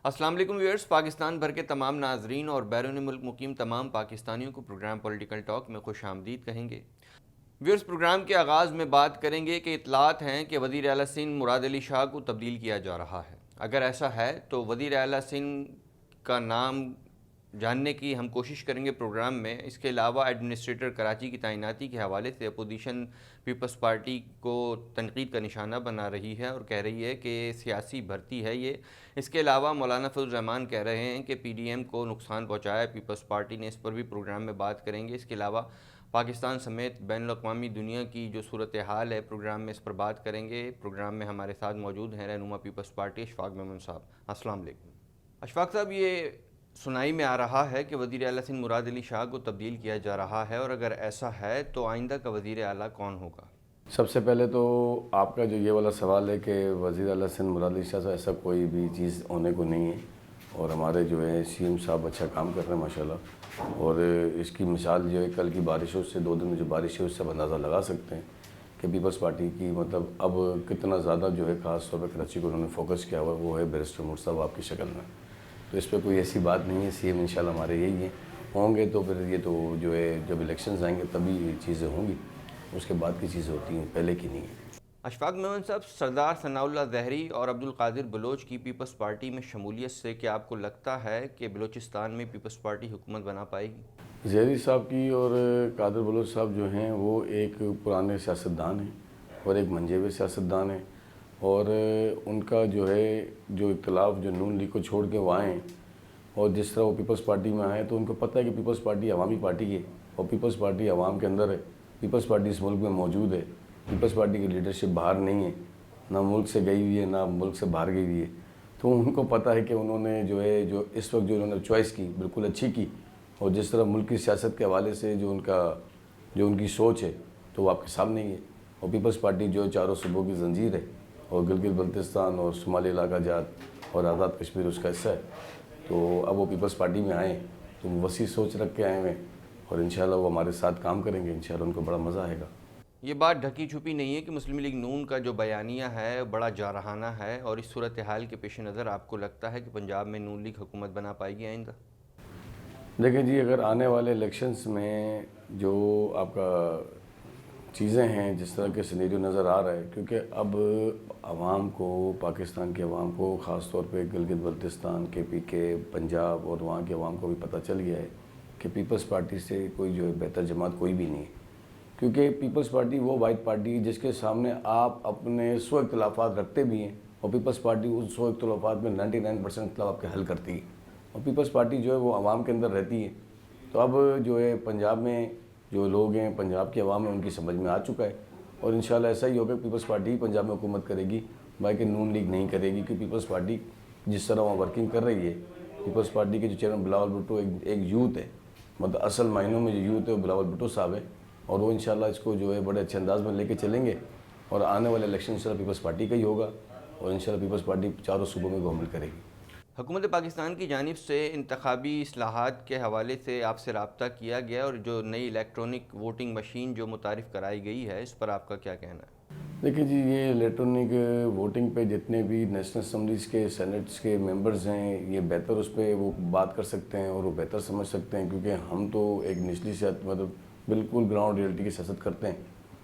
السلام علیکم ویورز، پاکستان بھر کے تمام ناظرین اور بیرون ملک مقیم تمام پاکستانیوں کو پروگرام پولیٹیکل ٹاک میں خوش آمدید کہیں گے۔ ویورز، پروگرام کے آغاز میں بات کریں گے کہ اطلاعات ہیں کہ وزیر اعلیٰ سندھ مراد علی شاہ کو تبدیل کیا جا رہا ہے۔ اگر ایسا ہے تو وزیر اعلیٰ سندھ کا نام جاننے کی ہم کوشش کریں گے پروگرام میں۔ اس کے علاوہ ایڈمنسٹریٹر کراچی کی تعیناتی کے حوالے سے اپوزیشن پیپلز پارٹی کو تنقید کا نشانہ بنا رہی ہے اور کہہ رہی ہے کہ سیاسی بھرتی ہے یہ۔ اس کے علاوہ مولانا فضل الرحمان کہہ رہے ہیں کہ پی ڈی ایم کو نقصان پہنچایا ہے پیپلز پارٹی نے، اس پر بھی پروگرام میں بات کریں گے۔ اس کے علاوہ پاکستان سمیت بین الاقوامی دنیا کی جو صورتحال ہے پروگرام میں اس پر بات کریں گے۔ پروگرام میں ہمارے ساتھ موجود ہیں رہنما پیپلز پارٹی اشفاق میمن صاحب۔ السلام علیکم اشفاق صاحب، یہ سنائی میں آ رہا ہے کہ وزیر اعلیٰ سندھ مراد علی شاہ کو تبدیل کیا جا رہا ہے، اور اگر ایسا ہے تو آئندہ کا وزیر اعلیٰ کون ہوگا؟ سب سے پہلے تو آپ کا جو یہ والا سوال ہے کہ وزیر اعلیٰ سندھ مراد علی شاہ سے ایسا کوئی بھی چیز ہونے کو نہیں ہے، اور ہمارے جو ہے سی ایم صاحب اچھا کام کر رہے ہیں ماشاءاللہ، اور اس کی مثال جو ہے کل کی بارشوں سے 2 دن میں جو بارش ہے اس سے آپ اندازہ لگا سکتے ہیں کہ پیپلز پارٹی کی مطلب اب کتنا زیادہ جو ہے خاص طور پہ کراچی کو انہوں نے فوکس کیا ہوا، وہ ہے بیرسٹر مرتضیٰ صاحب کی شکل میں۔ تو اس پہ کوئی ایسی بات نہیں ہے، سی ایم انشاءاللہ ہمارے یہی ہیں ہوں گے، تو پھر یہ تو جو ہے جب الیکشنز آئیں گے تبھی یہ چیزیں ہوں گی، اس کے بعد کی چیزیں ہوتی ہیں، پہلے کی نہیں ہیں۔ اشفاق میمن صاحب، سردار ثناء اللہ ظہری اور عبدالقادر بلوچ کی پیپلز پارٹی میں شمولیت سے کیا آپ کو لگتا ہے کہ بلوچستان میں پیپلز پارٹی حکومت بنا پائے گی؟ ظہری صاحب کی اور قادر بلوچ صاحب جو ہیں وہ ایک پرانے سیاستدان ہیں اور ایک منجے ہوئے سیاستدان ہیں، اور ان کا جو ہے جو اختلاف جو نون لیگ کو چھوڑ کے وہ آئے ہیں، اور جس طرح وہ پیپلز پارٹی میں آئے تو ان کو پتہ ہے کہ پیپلز پارٹی عوامی پارٹی ہے، اور پیپلز پارٹی عوام کے اندر ہے، پیپلز پارٹی اس ملک میں موجود ہے، پیپلز پارٹی کی لیڈرشپ باہر نہیں ہے، نہ ملک سے گئی ہوئی ہے نہ ملک سے باہر گئی ہوئی ہے۔ تو ان کو پتہ ہے کہ انہوں نے جو ہے جو اس وقت جو انہوں نے چوائس کی بالکل اچھی کی، اور جس طرح ملک کی سیاست کے حوالے سے جو ان کی سوچ ہے تو وہ آپ کے سامنے ہی ہے۔ اور پیپلز پارٹی جو چاروں صوبوں کی زنجیر ہے، اور گلگت بلتستان اور شمالی علاقہ جات اور آزاد کشمیر اس کا حصہ ہے، تو اب وہ پیپلز پارٹی میں آئے ہیں تو وہ وسیع سوچ رکھ کے آئے ہوئے ہیں، اور انشاءاللہ وہ ہمارے ساتھ کام کریں گے، انشاءاللہ ان کو بڑا مزہ آئے گا۔ یہ بات ڈھکی چھپی نہیں ہے کہ مسلم لیگ نون کا جو بیانیہ ہے بڑا جارحانہ ہے، اور اس صورتحال کے پیش نظر آپ کو لگتا ہے کہ پنجاب میں نون لیگ حکومت بنا پائے گی آئندہ؟ دیکھیں جی، اگر آنے والے الیکشنز میں جو آپ کا چیزیں ہیں جس طرح کے سینیریو نظر آ رہا ہے، کیونکہ اب عوام کو، پاکستان کے عوام کو، خاص طور پہ گلگت بلتستان کے پنجاب اور وہاں کے عوام کو بھی پتہ چل گیا ہے کہ پیپلز پارٹی سے کوئی جو ہے بہتر جماعت کوئی بھی نہیں ہے، کیونکہ پیپلز پارٹی وہ واحد پارٹی جس کے سامنے آپ اپنے سو اختلافات رکھتے بھی ہیں، اور پیپلز پارٹی ان 100 اختلافات میں 99% اختلاف آپ کے حل کرتی ہے، اور پیپلز پارٹی جو ہے وہ عوام کے اندر رہتی ہے۔ تو اب جو ہے پنجاب میں جو لوگ ہیں، پنجاب کے عوام میں ان کی سمجھ میں آ چکا ہے، اور انشاءاللہ ایسا ہی ہوگا کہ پیپلز پارٹی ہی پنجاب میں حکومت کرے گی، باقی نون لیگ نہیں کرے گی، کہ پیپلز پارٹی جس طرح وہاں ورکنگ کر رہی ہے، پیپلز پارٹی کے جو چیئرمین بلاول بھٹو ایک یوتھ ہے، مطلب اصل معنوں میں جو یوتھ ہے وہ بلاول بھٹو صاحب ہے، اور وہ انشاءاللہ اس کو جو ہے بڑے اچھے انداز میں لے کے چلیں گے، اور آنے والے الیکشن انشاءاللہ پیپلز پارٹی کا ہی ہوگا، اور انشاءاللہ پیپلز پارٹی چاروں صوبوں میں گورنمنٹ کرے گی۔ حکومت پاکستان کی جانب سے انتخابی اصلاحات کے حوالے سے آپ سے رابطہ کیا گیا، اور جو نئی الیکٹرونک ووٹنگ مشین جو متعارف کرائی گئی ہے اس پر آپ کا کیا کہنا ہے؟ دیکھیں جی، یہ الیکٹرانک ووٹنگ پہ جتنے بھی نیشنل اسمبلیز کے سینٹس کے ممبرز ہیں، یہ بہتر اس پہ وہ بات کر سکتے ہیں اور وہ بہتر سمجھ سکتے ہیں، کیونکہ ہم تو ایک نچلی سیاست مطلب بالکل گراؤنڈ ریئلٹی کی سیاست کرتے ہیں،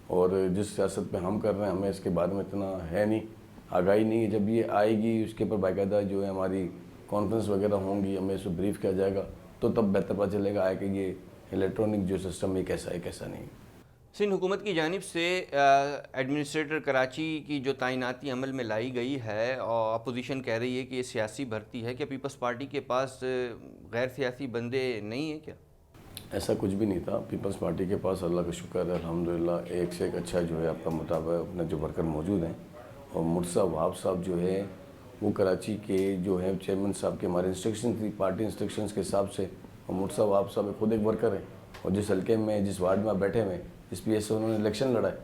اور جس سیاست پہ ہم کر رہے ہیں ہمیں اس کے بارے میں اتنا ہے نہیں، آگاہی نہیں ہے۔ جب یہ آئے گی اس کے اوپر باقاعدہ جو ہے ہماری کانفرنس وغیرہ ہوں گی، ہمیں اس کو بریف کیا جائے گا، تو تب بہتر پتہ چلے گا کہ یہ الیکٹرانک جو سسٹم ہے کیسا ہے کیسا نہیں۔ سندھ حکومت کی جانب سے ایڈمنسٹریٹر کراچی کی جو تعیناتی عمل میں لائی گئی ہے، اور اپوزیشن کہہ رہی ہے کہ یہ سیاسی بھرتی ہے، کیا پیپلز پارٹی کے پاس غیر سیاسی بندے نہیں ہیں کیا؟ ایسا کچھ بھی نہیں تھا، پیپلز پارٹی کے پاس اللہ کا شکر ہے الحمدللہ ایک سے ایک اچھا جو ہے آپ کا مطابق اپنے جو ورکر موجود ہیں، اور مرتضیٰ وہاب صاحب جو ہے وہ کراچی کے جو ہے چیئرمین صاحب کے ہمارے انسٹرکشن تھی، پارٹی انسٹرکشنز کے حساب سے، اور مرتضیٰ وہاب صاحب خود ایک ورکر ہیں، اور جس حلقے میں جس وارڈ میں آپ بیٹھے ہوئے اس پی ایس سے انہوں نے الیکشن لڑا ہے،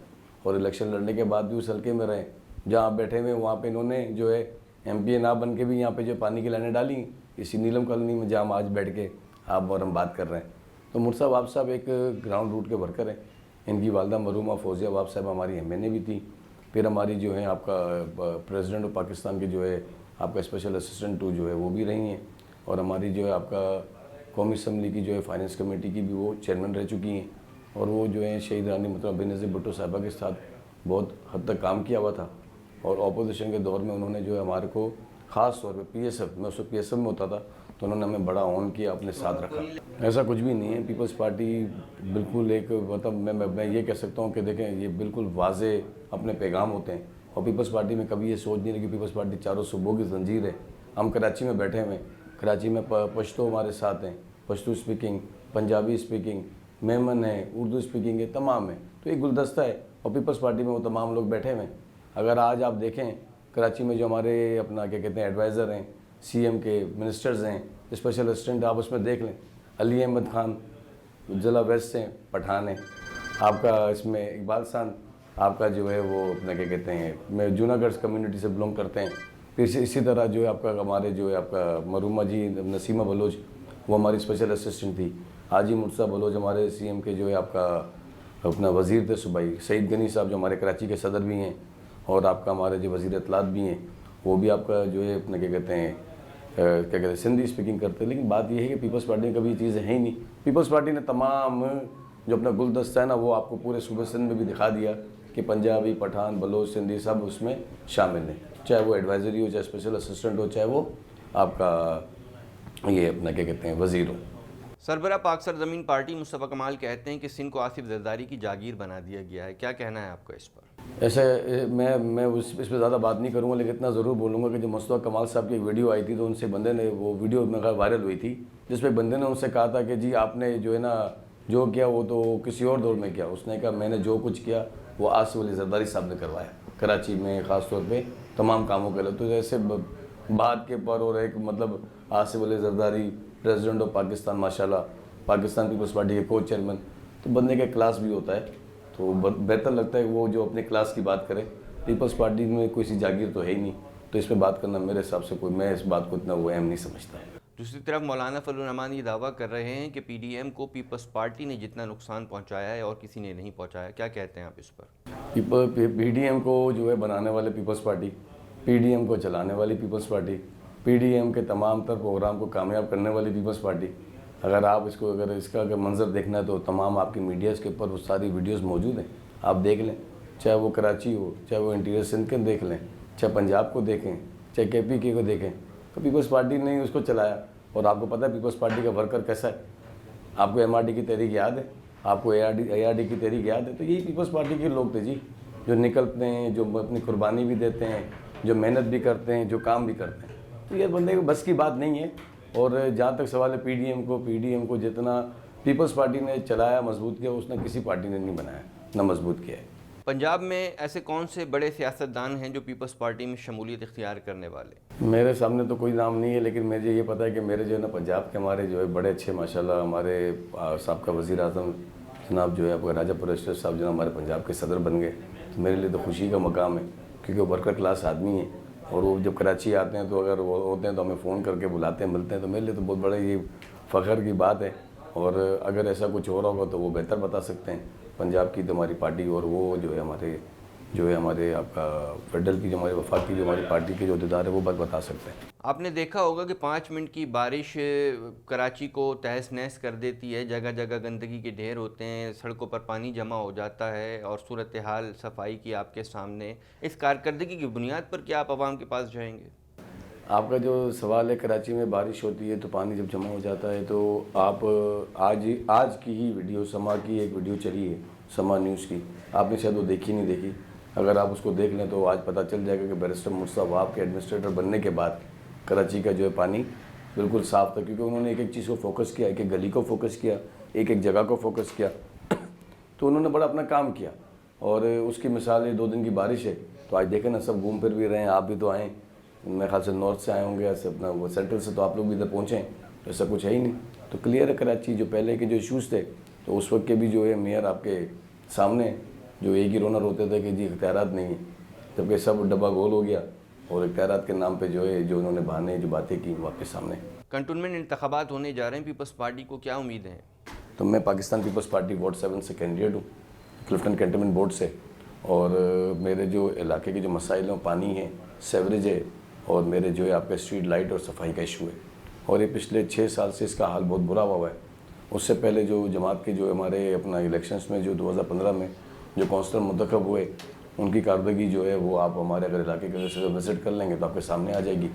اور الیکشن لڑنے کے بعد بھی اس حلقے میں رہے جہاں آپ بیٹھے ہوئے وہاں پہ انہوں نے جو ہے ایم پی اے نہ بن کے بھی یہاں پہ جو پانی کی لائنیں ڈالی اسی نیلم کالونی میں جہاں ہم آج بیٹھ کے آپ اور ہم بات کر رہے ہیں۔ تو مرتضیٰ وہاب صاحب ایک گراؤنڈ روٹ کے ورکر ہیں، ان کی والدہ مرحومہ فوزیہ وہاب صاحب ہماری ایم این اے بھی تھی، پھر ہماری جو ہے آپ کا پریزیڈنٹ آف پاکستان کے جو ہے آپ کا اسپیشل اسسٹنٹ ٹو جو ہے وہ بھی رہی ہیں، اور ہماری جو ہے آپ کا قومی اسمبلی کی جو ہے فائننس کمیٹی کی بھی وہ چیئرمین رہ چکی ہیں، اور وہ جو ہے شہید رانی محترمہ بینظیر بھٹو صاحبہ کے ساتھ بہت حد تک کام کیا ہوا تھا، اور اپوزیشن کے دور میں انہوں نے جو ہے ہمارے کو خاص طور پہ پی ایس ایف، میں اس وقت پی ایس ایف میں ہوتا تھا، تو انہوں نے ہمیں بڑا آن کیا، اپنے ساتھ رکھا۔ ایسا کچھ بھی نہیں ہے، پیپلز پارٹی بالکل ایک مطلب میں یہ کہہ سکتا ہوں کہ دیکھیں یہ بالکل واضح اپنے پیغام ہوتے ہیں، اور پیپلز پارٹی میں کبھی یہ سوچ نہیں رہی کہ پیپلز پارٹی چاروں صوبوں کی زنجیر ہے۔ ہم کراچی میں بیٹھے ہوئے ہیں، کراچی میں پشتو ہمارے ساتھ ہیں، پشتو اسپیکنگ، پنجابی اسپیکنگ، میمن ہے، اردو اسپیکنگ ہے، تمام ہے، تو ایک گلدستہ ہے، اور پیپلز پارٹی میں وہ تمام لوگ بیٹھے ہوئے ہیں۔ اگر آج آپ دیکھیں کراچی میں جو ہمارے اپنا کیا کہتے ہیں ایڈوائزر ہیں، سی ایم کے منسٹرز ہیں، اسپیشل اسسٹنٹ، آپ اس میں دیکھ لیں، علی احمد خان ضلع ویسٹ سے پٹھان ہیں، آپ کا اس میں اقبال خان آپ کا جو ہے وہ اپنا کیا کہتے ہیں میں جوناگڑھ کمیونٹی سے بلونگ کرتے ہیں، پھر اسی طرح جو ہے آپ کا ہمارے جو ہے آپ کا مرحومہ جی نسیمہ بلوچ وہ ہماری اسپیشل اسسٹنٹ تھی، حاجی مرتضیٰ بلوچ ہمارے سی ایم کے جو ہے آپ کا اپنا وزیر تھے صوبائی، سعید غنی صاحب جو ہمارے کراچی کے صدر بھی ہیں، اور آپ کا ہمارے جو وزیر اطلاعات بھی ہیں وہ بھی آپ کا جو ہے اپنا کیا کہتے ہیں سندھی اسپیکنگ کرتے ہیں۔ لیکن بات یہ ہے کہ پیپلز پارٹی میں کبھی یہ چیزیں ہیں ہی نہیں۔ پیپلز پارٹی نے تمام جو اپنا گلدستہ ہے نا وہ آپ کو پورے صوبے سندھ میں بھی دکھا دیا کہ پنجابی، پٹھان، بلوچ، سندھی سب اس میں شامل ہیں، چاہے وہ ایڈوائزری ہو، چاہے اسپیشل اسسٹنٹ ہو، چاہے وہ آپ کا یہ اپنا کیا کہتے ہیں وزیر ہو۔ سربراہ پاک سرزمین پارٹی مصطفیٰ کمال کہتے ہیں کہ سندھ کو آصف زرداری کی جاگیر بنا دیا گیا ہے، کیا کہنا ہے آپ کا اس پر؟ ایسے میں اس پہ زیادہ بات نہیں کروں گا، لیکن اتنا ضرور بولوں گا کہ جو مصطفیٰ کمال صاحب کی ایک ویڈیو آئی تھی تو ان سے بندے نے وہ ویڈیو میں وائرل ہوئی تھی، جس پہ بندے نے ان سے کہا تھا کہ جی آپ نے جو ہے نا جو کیا وہ تو کسی اور دور میں کیا، اس نے کہا میں نے جو کچھ کیا وہ آصف علی زرداری صاحب نے کروایا کراچی میں، خاص طور پہ تمام کاموں کے لیے۔ تو جیسے بات کے پر اور ایک مطلب آصف علی زرداری پریزیڈنٹ آف پاکستان، ماشاءاللہ پاکستان پیپلز پارٹی کے کو چیئرمین، تو بندے کا کلاس بھی ہوتا ہے، تو بہتر لگتا ہے وہ جو اپنے کلاس کی بات کرے۔ پیپلز پارٹی میں کوئی سی جاگیر تو ہے ہی نہیں، تو اس پہ بات کرنا میرے حساب سے میں اس بات کو اتنا وہ اہم نہیں سمجھتا۔ دوسری طرف مولانا فضل الرحمان یہ دعویٰ کر رہے ہیں کہ پی ڈی ایم کو پیپلز پارٹی نے جتنا نقصان پہنچایا ہے اور کسی نے نہیں پہنچایا، کیا کہتے ہیں آپ اس پر؟ پی ڈی ایم کو جو ہے بنانے والے Peoples Party, P D M کو چلانے والی Peoples Party, P D M کے تمام تر پروگرام کو کامیاب کرنے والی پیپلز پارٹی، اگر آپ اس کا منظر دیکھنا ہے تو تمام آپ کی میڈیاز کے اوپر وہ ساری ویڈیوز موجود ہیں، آپ دیکھ لیں، چاہے وہ کراچی ہو، چاہے وہ انٹیریئر سندھ کے دیکھ لیں، چاہے پنجاب کو دیکھیں، چاہے کے پی کے کو دیکھیں، تو پیپلز پارٹی نے ہی اس کو چلایا۔ اور آپ کو پتہ ہے پیپلز پارٹی کا ورکر کیسا ہے، آپ کو ایم آر ڈی کی تحریک یاد ہے، آپ کو اے آر ڈی کی تحریک یاد ہے، تو یہی پیپلز پارٹی کے لوگ تھے جی، جو نکلتے ہیں، جو اپنی قربانی بھی دیتے ہیں، جو محنت بھی کرتے ہیں، جو کام بھی کرتے ہیں، تو یہ بندے کو بس کی بات نہیں ہے۔ اور جہاں تک سوال ہے پی ڈی ایم کو جتنا پیپلز پارٹی نے چلایا مضبوط کیا، اس نے کسی پارٹی نے نہیں بنایا نہ مضبوط کیا ہے۔ پنجاب میں ایسے کون سے بڑے سیاستدان ہیں جو پیپلز پارٹی میں شمولیت اختیار کرنے والے؟ میرے سامنے تو کوئی نام نہیں ہے، لیکن مجھے یہ پتہ ہے کہ میرے جو ہے نا پنجاب کے ہمارے جو ہے بڑے اچھے ماشاءاللہ ہمارے سابقہ وزیر اعظم جناب جو ہے آپ کا راجہ پور اشرف صاحب جو ہمارے پنجاب کے صدر بن گئے، تو میرے لیے تو خوشی کا مقام ہے، کیونکہ وہ ورکر کلاس آدمی ہیں، اور وہ جب کراچی آتے ہیں تو اگر وہ ہوتے ہیں تو ہمیں فون کر کے بلاتے ہیں، ملتے ہیں، تو میرے لیے تو بہت بڑا یہ فخر کی بات ہے۔ اور اگر ایسا کچھ ہو رہا ہوگا تو وہ بہتر بتا سکتے ہیں، پنجاب کی تو ہماری پارٹی اور وہ جو ہے ہمارے آپ کا فیڈرل کی جو ہمارے وفاقی جو ہماری پارٹی کے جو عہدیدار ہے وہ بات بتا سکتے ہیں۔ آپ نے دیکھا ہوگا کہ 5 منٹ کی بارش کراچی کو تہس نہس کر دیتی ہے، جگہ جگہ گندگی کے ڈھیر ہوتے ہیں، سڑکوں پر پانی جمع ہو جاتا ہے، اور صورتحال صفائی کی آپ کے سامنے، اس کارکردگی کی بنیاد پر کیا آپ عوام کے پاس جائیں گے؟ آپ کا جو سوال ہے کراچی میں بارش ہوتی ہے تو پانی جب جمع ہو جاتا ہے، تو آپ آج کی ہی ویڈیو سما کی ایک ویڈیو چلی ہے، سما نیوز کی، آپ نے شاید وہ دیکھی نہیں دیکھی، اگر آپ اس کو دیکھ لیں تو آج پتہ چل جائے گا کہ بیرسٹر مرتضیٰ وہاب کے ایڈمنسٹریٹر بننے کے بعد کراچی کا جو ہے پانی بالکل صاف تھا، کیونکہ انہوں نے ایک ایک چیز کو فوکس کیا، ایک ایک گلی کو فوکس کیا، ایک ایک جگہ کو فوکس کیا، تو انہوں نے بڑا اپنا کام کیا۔ اور اس کی مثال یہ 2 دن کی بارش ہے، تو آج دیکھیں نا سب گھوم پھر بھی رہے ہیں، آپ بھی تو آئیں، میرے خیال سے نارتھ سے آئے ہوں گے، ایسے اپنا وہ سینٹرل سے، تو آپ لوگ بھی ادھر پہنچیں، ایسا کچھ ہے ہی نہیں، تو کلیئر ہے کراچی جو پہلے کے جو ایشوز تھے تو اس وقت کے بھی جو ہے میئر آپ کے سامنے جو ایک ہی رونر ہوتے تھے کہ جی اختیارات نہیں ہیں، جبکہ سب ڈبہ گول ہو گیا، اور اختیارات کے نام پہ جو ہے جو انہوں نے بہانے جو باتیں کی وہ آپ کے سامنے۔ کنٹونمنٹ انتخابات ہونے جا رہے ہیں، پیپلز پارٹی کو کیا امید ہیں؟ تو میں پاکستان پیپلز پارٹی وارڈ 7 سے کینڈیڈیٹ ہوں، کلفٹن کینٹونمنٹ بورڈ سے، اور میرے جو علاقے کے جو مسائل ہیں پانی ہے، سیوریج ہے، اور میرے جو ہے آپ کے اسٹریٹ لائٹ اور صفائی کا ایشو ہے، اور یہ پچھلے 6 سال سے اس کا حال بہت برا ہوا ہے۔ اس سے پہلے جو جماعت کے جو ہمارے اپنا الیکشنز میں جو 2015 میں جو کونسلر منتخب ہوئے، ان کی کارکردگی جو ہے وہ آپ ہمارے اگر علاقے کے وزٹ کر لیں گے تو آپ کے سامنے آ جائے گی۔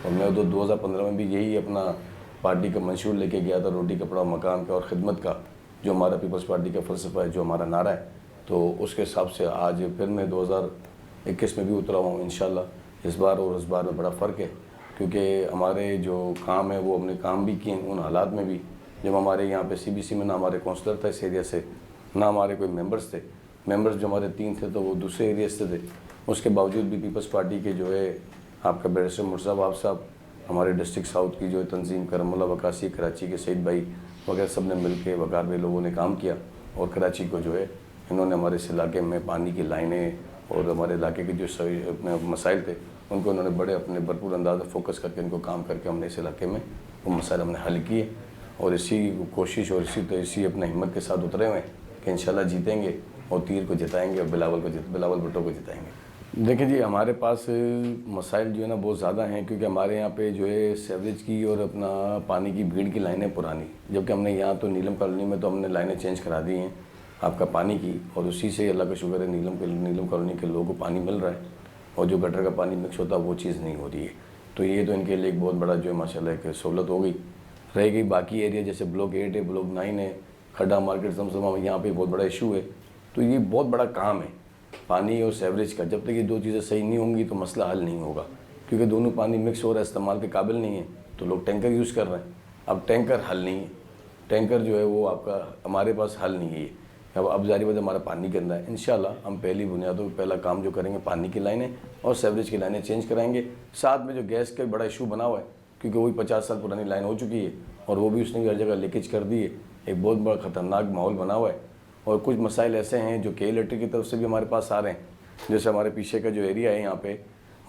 اور میں 2015 میں بھی یہی اپنا پارٹی کا منشور لے کے گیا تھا، روٹی کپڑا مکان کا اور خدمت کا، جو ہمارا پیپلز پارٹی کا فلسفہ ہے، جو ہمارا نعرہ ہے۔ تو اس کے حساب سے آج پھر میں 2021 میں بھی اترا ہوں انشاءاللہ۔ اس بار اور اس بار میں بڑا فرق ہے، کیونکہ ہمارے جو کام ہے وہ ہم نے کام بھی کیے ان حالات میں بھی جب ہمارے یہاں پہ CBC میں نہ ہمارے کونسلر تھا اس ایریا سے، نہ ہمارے کوئی ممبرز تھے۔ ممبرز جو ہمارے 3 تھے تو وہ دوسرے ایریا سے تھے۔ اس کے باوجود بھی پیپلز پارٹی کے جو ہے آپ کا بیرسٹر مرزا باب صاحب، ہمارے ڈسٹرکٹ ساؤتھ کی جو ہے تنظیم کرم اللہ وکاسی، کراچی کے سعید بھائی وغیرہ سب نے مل کے وقار میں لوگوں نے کام کیا، اور کراچی کو جو ہے انہوں نے ہمارے اس علاقے میں پانی کی لائنیں اور ہمارے علاقے کے جو اپنے مسائل تھے ان کو انہوں نے بڑے اپنے بھرپور انداز میں فوکس کر کے ان کو کام کر کے ہم نے اس علاقے میں وہ مسائل ہم نے حل کیے، اور اسی کوشش اور اسی اپنے ہمت کے ساتھ اترے ہوئے ہیں کہ انشاءاللہ جیتیں گے اور تیر کو جتائیں گے اور بلاول بھٹو کو جتائیں گے۔ دیکھیں جی، ہمارے پاس مسائل جو ہے نا بہت زیادہ ہیں، کیونکہ ہمارے یہاں پہ جو ہے سیوریج کی اور اپنا پانی کی بھیڑ کی لائنیں پرانی، جبکہ ہم نے یہاں تو نیلم کالونی میں تو ہم نے لائنیں چینج کرا دی ہیں آپ کا پانی کی، اور اسی سے اللہ کا شکر ہے نیلم کالونی کے لوگوں کو پانی مل رہا ہے، اور جو گٹر کا پانی مکس ہوتا ہے وہ چیز نہیں ہو رہی ہے۔ تو یہ تو ان کے لیے ایک بہت بڑا جو ہے ماشاءاللہ ایک سہولت ہو گئی۔ رہ گئی باقی ایریا جیسے بلاک 8 ہے، بلاک 9 ہے، کھڈا مارکیٹ زمزمہ، یہاں پہ بہت بڑا ایشو ہے۔ تو یہ بہت بڑا کام ہے پانی اور سیوریج کا۔ جب تک یہ 2 چیزیں صحیح نہیں ہوں گی تو مسئلہ حل نہیں ہوگا، کیونکہ دونوں پانی مکس ہو رہا ہے، استعمال کے قابل نہیں ہے، تو لوگ ٹینکر یوز کر رہے ہیں۔ اب ٹینکر حل نہیں ہے، ٹینکر جو ہے وہ آپ کا ہمارے پاس حل نہیں ہے۔ اب ظاہر بات ہمارا پانی گندا ہے، انشاءاللہ ہم پہلی بنیادوں پہ پہلا کام جو کریں گے پانی کی لائنیں اور سیوریج کی لائنیں چینج کرائیں گے۔ ساتھ میں جو گیس کا بڑا ایشو بنا ہوا ہے، کیونکہ وہی 50 سال پرانی لائن ہو چکی ہے، اور وہ بھی اس نے ہر جگہ لیکیج کر دی ہے، ایک بہت بڑا خطرناک ماحول بنا ہوا ہے۔ اور کچھ مسائل ایسے ہیں جو الیکٹرک کی طرف سے بھی ہمارے پاس آ رہے ہیں، جیسے ہمارے پیچھے کا جو ایریا ہے یہاں پہ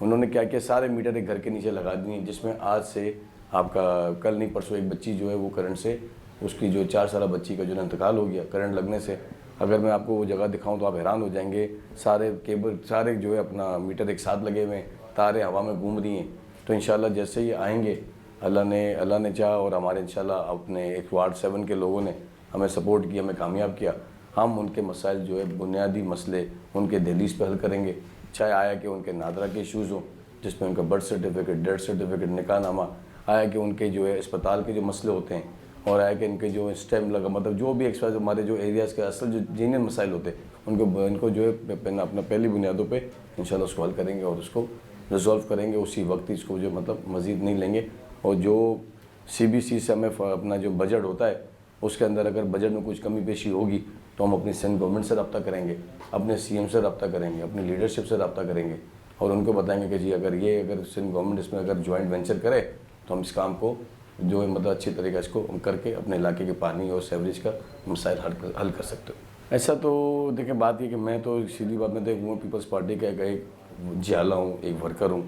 انہوں نے کیا سارے میٹر ایک گھر کے نیچے لگا دیے ہیں، جس میں آج سے آپ کا کل نہیں پرسوں ایک بچی جو ہے وہ کرنٹ سے، اس کی جو 4 سالہ بچی کا جو انتقال ہو گیا کرنٹ لگنے سے۔ اگر میں آپ کو وہ جگہ دکھاؤں تو آپ حیران ہو جائیں گے، سارے کیبل سارے جو ہے اپنا میٹر ایک ساتھ لگے ہوئے ہیں، تاریں ہوا میں گھوم رہی ہیں۔ تو انشاءاللہ جیسے ہی آئیں گے، اللہ نے چاہا اور ہمارے انشاءاللہ اپنے ایک وارڈ 7 کے لوگوں نے ہمیں سپورٹ کیا، ہمیں کامیاب کیا، ہم ان کے مسائل جو ہے بنیادی مسئلے ان کے دہلیز پہ حل کریں گے۔ چاہے آیا کہ ان کے نادرہ کے ایشوز ہوں، جس میں ان کا برتھ سرٹیفکیٹ، ڈیتھ سرٹیفکیٹ، نکاح نامہ، آیا کہ ان کے جو ہے اسپتال کے جو مسئلے ہوتے ہیں، اور آیا کہ ان کے جو اسٹیم لگا مطلب جو بھی ایکسپائر ہمارے جو ایریاز کے اصل جو جینئن مسائل ہوتے ہیں ان کو جو ہے اپنا پہلی بنیادوں پہ انشاءاللہ اس کو حل کریں گے اور اس کو ریزولو کریں گے اسی وقت ہی، اس کو جو مطلب مزید نہیں لیں گے۔ اور جو CBC سے ہمیں اپنا جو بجٹ ہوتا ہے اس کے اندر اگر بجٹ میں کچھ کمی بیشی ہوگی تو ہم اپنی سینٹ گورنمنٹ سے رابطہ کریں گے، اپنے CM سے رابطہ کریں گے، اپنی لیڈرشپ سے رابطہ کریں گے، اور ان کو بتائیں گے کہ جی اگر سندھ گورنمنٹ اس میں اگر جوائنٹ وینچر کرے تو ہم اس کام کو جو ہے مطلب اچھی طریقے اس کو کر کے اپنے علاقے کے پانی اور سیوریج کا مسائل حل کر سکتے ہو۔ ایسا تو دیکھیں بات یہ کہ میں تو سیدھی بات میں تو پیپلز پارٹی کا ایک جھالا ہوں، ایک ورکر ہوں،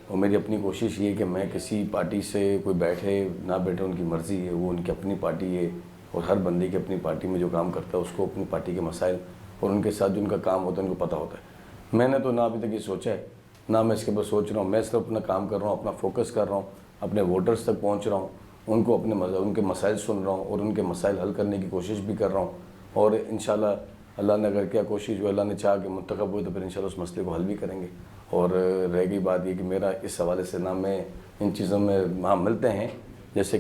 اور میری اپنی کوشش یہ ہے کہ میں کسی پارٹی سے کوئی بیٹھے نہ بیٹھے ان کی مرضی ہے، وہ ان کی اپنی پارٹی ہے، اور ہر بندے کی اپنی پارٹی میں جو کام کرتا ہے اس کو اپنی پارٹی کے مسائل اور ان کے ساتھ جو ان کا کام ہوتا ہے ان کو پتہ ہوتا ہے۔ میں نے تو نہ ابھی تک یہ سوچا ہے، نہ میں اس کے بعد سوچ رہا ہوں، میں صرف اپنا کام کر رہا ہوں، اپنا فوکس کر رہا ہوں، اپنے ووٹرز تک پہنچ رہا ہوں، ان کو ان کے مسائل سن رہا ہوں اور ان کے مسائل حل کرنے کی کوشش بھی کر رہا ہوں، اور انشاءاللہ اللہ نے اگر کیا کوشش ہوئی، اللہ نے چاہا کہ منتخب ہوئے تو پھر انشاءاللہ اس مسئلے کو حل بھی کریں گے۔ اور رہ گئی بات یہ کہ میرا اس حوالے سے نہ میں ان چیزوں میں وہاں ملتے ہیں، جیسے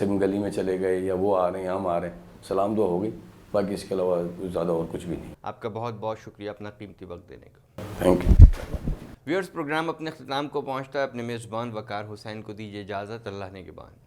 ہم گلی میں چلے گئے یا وہ آ رہے ہیں یا ہم آ رہے ہیں، سلام دعا ہو گئی، باقی اس کے علاوہ زیادہ اور کچھ بھی نہیں۔ آپ کا بہت بہت شکریہ اپنا قیمتی وقت دینے کا۔ Thank you. ویورز، پروگرام اپنے اختتام کو پہنچتا ہے، اپنے میزبان وقار حسین کو دیجیے اجازت، اللہ نے کے بعد۔